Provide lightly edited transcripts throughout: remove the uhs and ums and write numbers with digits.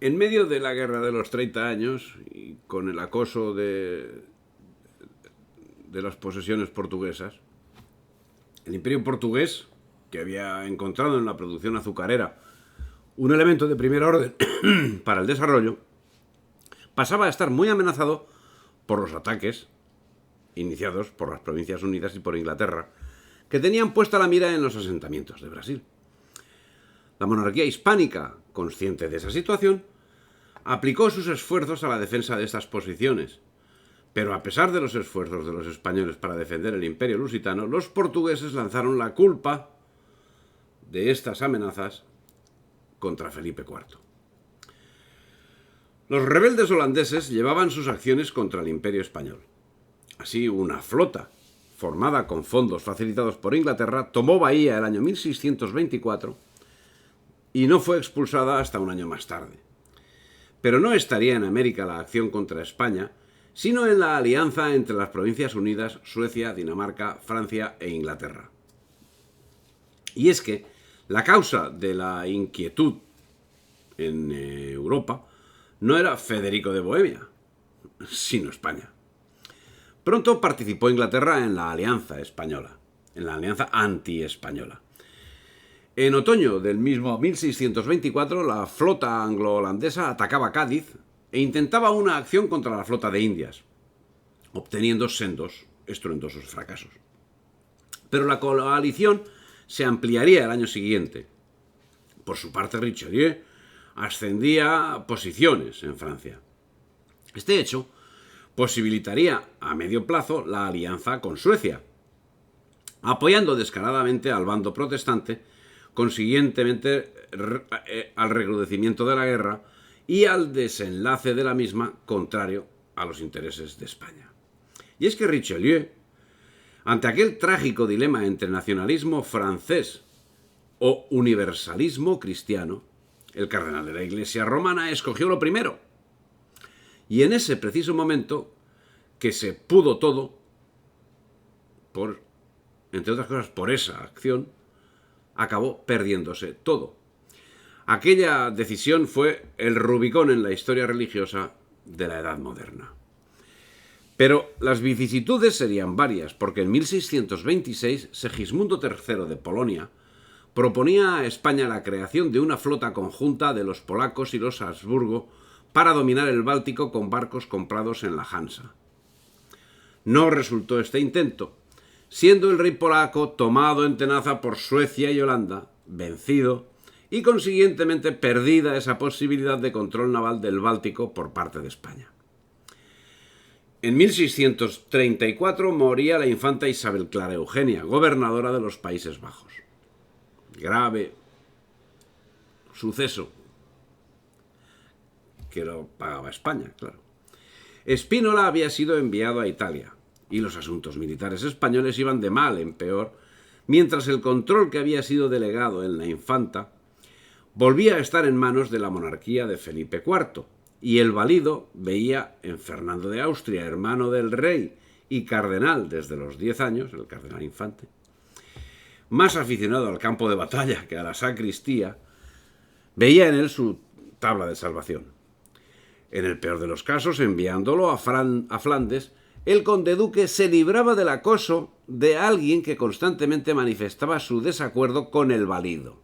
En medio de la Guerra de los 30 años y con el acoso de las posesiones portuguesas, el imperio portugués, que había encontrado en la producción azucarera un elemento de primer orden para el desarrollo, pasaba a estar muy amenazado por los ataques iniciados por las Provincias Unidas y por Inglaterra, que tenían puesta la mira en los asentamientos de Brasil. La monarquía hispánica, consciente de esa situación, aplicó sus esfuerzos a la defensa de estas posiciones. Pero a pesar de los esfuerzos de los españoles para defender el imperio lusitano, los portugueses lanzaron la culpa de estas amenazas contra Felipe IV. Los rebeldes holandeses llevaban sus acciones contra el imperio español. Así, una flota, formada con fondos facilitados por Inglaterra, tomó Bahía el año 1624 y no fue expulsada hasta un año más tarde. Pero no estaría en América la acción contra España, sino en la alianza entre las Provincias Unidas, Suecia, Dinamarca, Francia e Inglaterra. Y es que la causa de la inquietud en Europa no era Federico de Bohemia, sino España. Pronto participó Inglaterra en la alianza española, en la alianza anti-española. En otoño del mismo 1624, la flota anglo-holandesa atacaba Cádiz e intentaba una acción contra la flota de Indias, obteniendo sendos, estruendosos fracasos. Pero la coalición se ampliaría el año siguiente. Por su parte, Richelieu ascendía posiciones en Francia. Este hecho posibilitaría a medio plazo la alianza con Suecia, apoyando descaradamente al bando protestante, consiguientemente al recrudecimiento de la guerra y al desenlace de la misma, contrario a los intereses de España. Y es que Richelieu, ante aquel trágico dilema entre nacionalismo francés o universalismo cristiano, el cardenal de la Iglesia romana escogió lo primero. Y en ese preciso momento, que se pudo todo, entre otras cosas por esa acción, acabó perdiéndose todo. Aquella decisión fue el Rubicón en la historia religiosa de la Edad Moderna. Pero las vicisitudes serían varias, porque en 1626 Segismundo III de Polonia proponía a España la creación de una flota conjunta de los polacos y los Habsburgo para dominar el Báltico con barcos comprados en la Hansa. No resultó este intento, siendo el rey polaco tomado en tenaza por Suecia y Holanda, vencido, y consiguientemente perdida esa posibilidad de control naval del Báltico por parte de España. En 1634 moría la infanta Isabel Clara Eugenia, gobernadora de los Países Bajos. Grave suceso que lo pagaba España, claro. Spínola había sido enviado a Italia y los asuntos militares españoles iban de mal en peor, mientras el control que había sido delegado en la infanta volvía a estar en manos de la monarquía de Felipe IV, y el valido veía en Fernando de Austria, hermano del rey y cardenal desde los 10 años, el cardenal infante, más aficionado al campo de batalla que a la sacristía, veía en él su tabla de salvación. En el peor de los casos, enviándolo a Flandes, el conde duque se libraba del acoso de alguien que constantemente manifestaba su desacuerdo con el valido.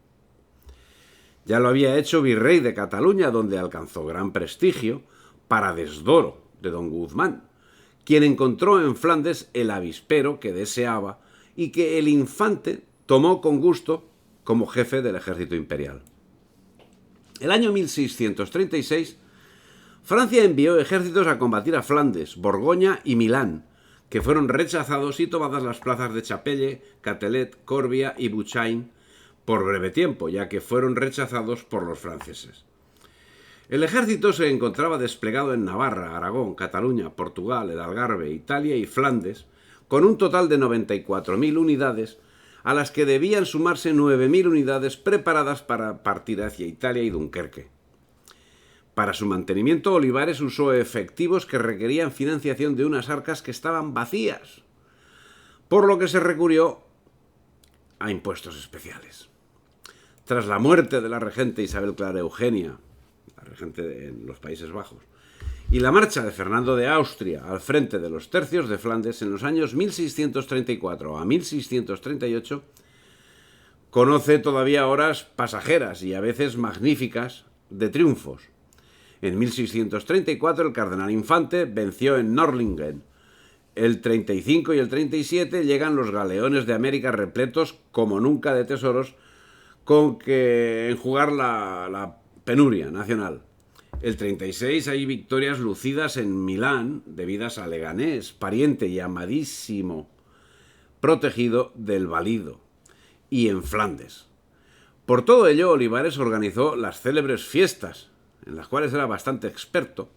Ya lo había hecho virrey de Cataluña, donde alcanzó gran prestigio, para desdoro de don Guzmán, quien encontró en Flandes el avispero que deseaba y que el infante tomó con gusto como jefe del ejército imperial. El año 1636, Francia envió ejércitos a combatir a Flandes, Borgoña y Milán, que fueron rechazados y tomadas las plazas de Chapelle, Catelet, Corbia y Bouchain por breve tiempo, ya que fueron rechazados por los franceses. El ejército se encontraba desplegado en Navarra, Aragón, Cataluña, Portugal, el Algarve, Italia y Flandes, con un total de 94.000 unidades, a las que debían sumarse 9.000 unidades preparadas para partir hacia Italia y Dunkerque. Para su mantenimiento, Olivares usó efectivos que requerían financiación de unas arcas que estaban vacías, por lo que se recurrió a impuestos especiales. Tras la muerte de la regente Isabel Clara Eugenia, la regente en los Países Bajos, y la marcha de Fernando de Austria al frente de los tercios de Flandes en los años 1634 a 1638 conoce todavía horas pasajeras y a veces magníficas de triunfos. En 1634 el cardenal Infante venció en Nördlingen. El 35 y el 37 llegan los galeones de América repletos como nunca de tesoros con que enjugar la penuria nacional. El 36 hay victorias lucidas en Milán debidas a Leganés, pariente y amadísimo protegido del Valido, y en Flandes. Por todo ello, Olivares organizó las célebres fiestas, en las cuales era bastante experto,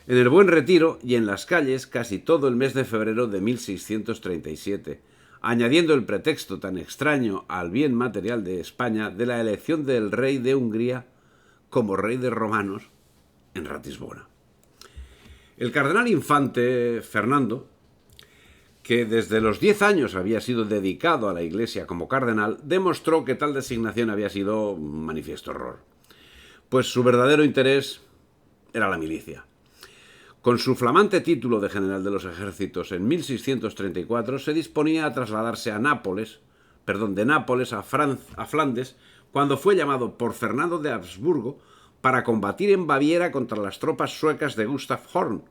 en el Buen Retiro y en las calles casi todo el mes de febrero de 1637, añadiendo el pretexto tan extraño al bien material de España de la elección del rey de Hungría como rey de romanos en Ratisbona. El cardenal Infante Fernando, que desde los 10 años había sido dedicado a la Iglesia como cardenal, demostró que tal designación había sido un manifiesto error, pues su verdadero interés era la milicia. Con su flamante título de general de los ejércitos en 1634 se disponía a trasladarse de Nápoles a Flandes, cuando fue llamado por Fernando de Habsburgo para combatir en Baviera contra las tropas suecas de Gustav Horn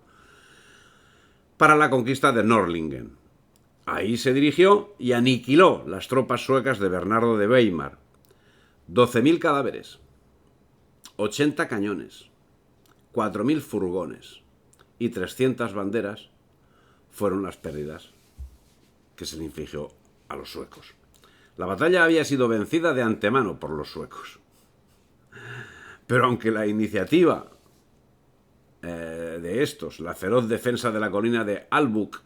para la conquista de Nördlingen. Ahí se dirigió y aniquiló las tropas suecas de Bernardo de Weimar. 12.000 cadáveres, 80 cañones, 4.000 furgones y 300 banderas fueron las pérdidas que se le infligió a los suecos. La batalla había sido vencida de antemano por los suecos. Pero aunque la iniciativa de estos, la feroz defensa de la colina de Albuc,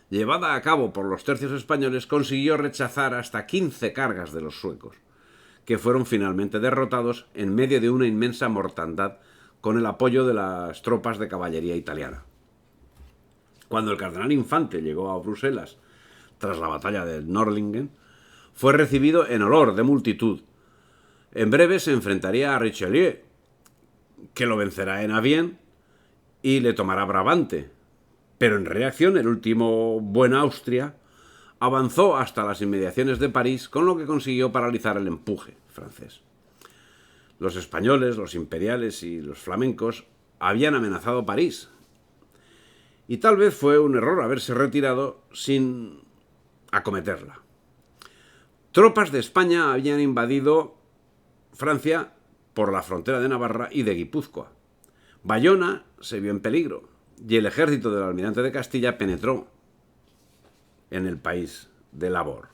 llevada a cabo por los tercios españoles, consiguió rechazar hasta 15 cargas de los suecos, que fueron finalmente derrotados en medio de una inmensa mortandad con el apoyo de las tropas de caballería italiana. Cuando el cardenal Infante llegó a Bruselas tras la batalla de Nördlingen, fue recibido en olor de multitud. En breve se enfrentaría a Richelieu, que lo vencerá en Amiens y le tomará Brabante. Pero en reacción, el último buen Austria avanzó hasta las inmediaciones de París, con lo que consiguió paralizar el empuje francés. Los españoles, los imperiales y los flamencos habían amenazado París, y tal vez fue un error haberse retirado sin acometerla. Tropas de España habían invadido Francia por la frontera de Navarra y de Guipúzcoa. Bayona se vio en peligro y el ejército del almirante de Castilla penetró en el país de Labor.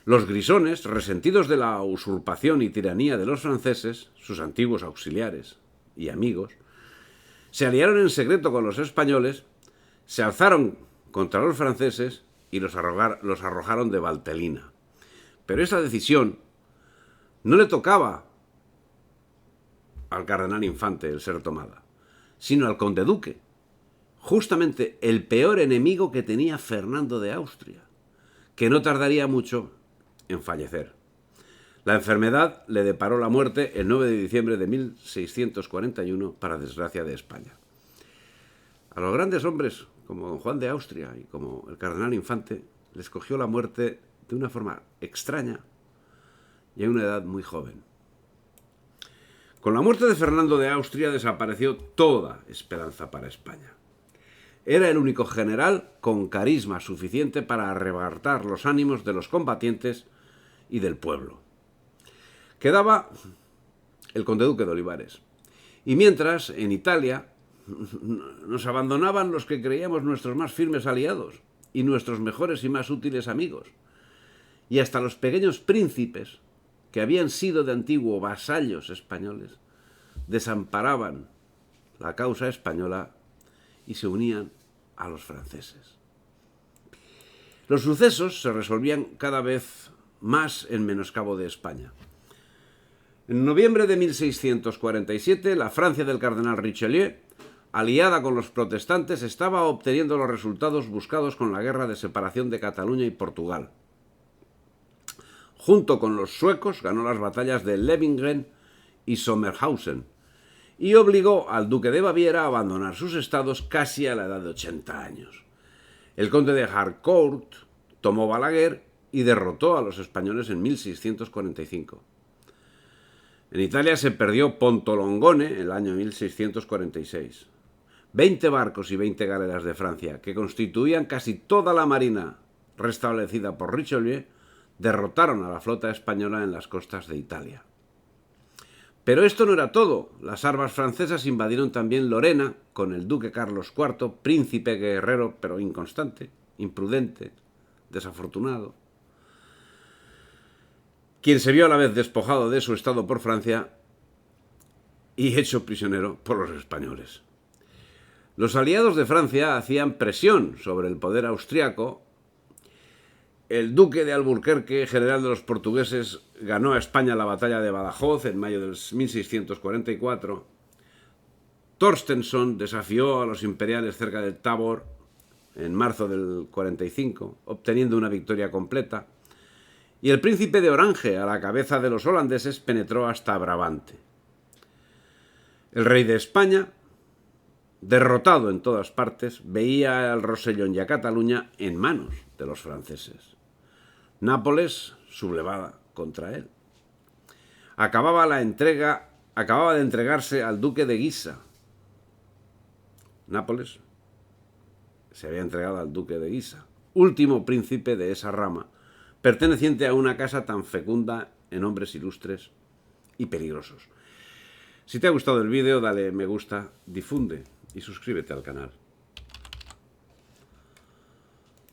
Los grisones, resentidos de la usurpación y tiranía de los franceses, sus antiguos auxiliares y amigos, se aliaron en secreto con los españoles, se alzaron contra los franceses y los arrojaron de Valtellina. Pero esa decisión no le tocaba al cardenal Infante el ser tomada, sino al conde duque, justamente el peor enemigo que tenía Fernando de Austria, que no tardaría mucho en fallecer. La enfermedad le deparó la muerte el 9 de diciembre de 1641, para desgracia de España. A los grandes hombres, como don Juan de Austria y como el cardenal Infante, les cogió la muerte de una forma extraña y a una edad muy joven. Con la muerte de Fernando de Austria desapareció toda esperanza para España. Era el único general con carisma suficiente para arrebatar los ánimos de los combatientes y del pueblo. Quedaba el conde duque de Olivares. Y mientras, en Italia, nos abandonaban los que creíamos nuestros más firmes aliados y nuestros mejores y más útiles amigos. Y hasta los pequeños príncipes, que habían sido de antiguo vasallos españoles, desamparaban la causa española y se unían a los franceses. Los sucesos se resolvían cada vez más en menoscabo de España. En noviembre de 1647, la Francia del cardenal Richelieu, aliada con los protestantes, estaba obteniendo los resultados buscados con la guerra de separación de Cataluña y Portugal. Junto con los suecos ganó las batallas de Levingen y Sommerhausen, y obligó al duque de Baviera a abandonar sus estados casi a la edad de 80 años. El conde de Harcourt tomó Balaguer y derrotó a los españoles en 1645. En Italia se perdió Ponto Longone en el año 1646. 20 barcos y 20 galeras de Francia, que constituían casi toda la marina restablecida por Richelieu, derrotaron a la flota española en las costas de Italia. Pero esto no era todo. Las armas francesas invadieron también Lorena con el duque Carlos IV, príncipe guerrero pero inconstante, imprudente, desafortunado, quien se vio a la vez despojado de su estado por Francia y hecho prisionero por los españoles. Los aliados de Francia hacían presión sobre el poder austriaco. El duque de Alburquerque, general de los portugueses, ganó a España la batalla de Badajoz en mayo de 1644. Torstensson desafió a los imperiales cerca del Tabor en marzo del 45, obteniendo una victoria completa. Y el príncipe de Orange, a la cabeza de los holandeses, penetró hasta Brabante. El rey de España, derrotado en todas partes, veía al Rosellón y a Cataluña en manos de los franceses. Nápoles sublevada contra él. Acababa de entregarse al duque de Guisa. Nápoles se había entregado al duque de Guisa, último príncipe de esa rama, perteneciente a una casa tan fecunda en hombres ilustres y peligrosos. Si te ha gustado el vídeo, dale me gusta, difunde y suscríbete al canal.